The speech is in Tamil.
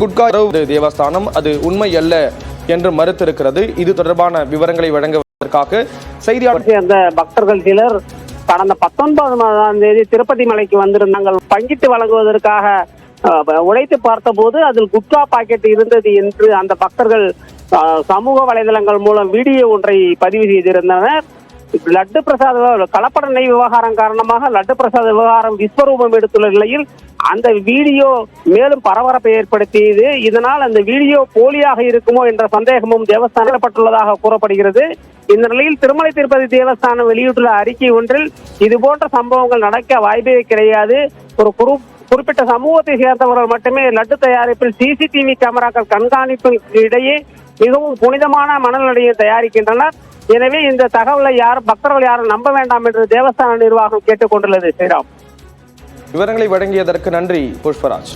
குட்கா தேவஸ்தானம் அது உண்மை அல்ல என்று மறுத்திருக்கிறது. இது தொடர்பான விவரங்களை வழங்குவதற்காக செய்தியாளர் அந்த பக்தர்கள் சிலர் கடந்த 19ஆம் தேதி திருப்பதி மலைக்கு வந்திருந்தாங்கள். பங்கிட்டு வழங்குவதற்காக உழைத்து பார்த்தபோது அதில் குட்கா பாக்கெட் இருந்தது என்று அந்த பக்தர்கள் சமூக வலைதளங்கள் மூலம் வீடியோ ஒன்றை பதிவு செய்திருந்தனர். லட்டு பிரசாத கலப்பட நெய் விவகாரம் காரணமாக லட்டு பிரசாத விவகாரம் விஸ்வரூபம் எடுத்துள்ள நிலையில் அந்த வீடியோ மேலும் பரபரப்பை ஏற்படுத்தியது. இதனால் அந்த வீடியோ போலியாக இருக்குமோ என்ற சந்தேகமும் தேவஸ்தானப்பட்டுள்ளதாக கூறப்படுகிறது. இந்த நிலையில் திருமலை திருப்பதி தேவஸ்தானம் வெளியிட்டுள்ள அறிக்கை ஒன்றில் இதுபோன்ற சம்பவங்கள் நடக்க வாய்ப்பே கிடையாது. ஒரு குறிப்பிட்ட சமூகத்தை சேர்ந்தவர்கள் மட்டுமே லட்டு தயாரிப்பில் சிசிடிவி கேமராக்கள் கண்காணிப்பு இடையே மிகவும் புனிதமான மனநிலையை தயாரிக்கின்றனர். எனவே இந்த தகவலை பக்தர்கள் யாரும் நம்ப வேண்டாம் என்று தேவஸ்தான நிர்வாகம் கேட்டுக் கொண்டுள்ளது. ஸ்ரீராம், விவரங்களை வழங்கியதற்கு நன்றி புஷ்பராஜ்.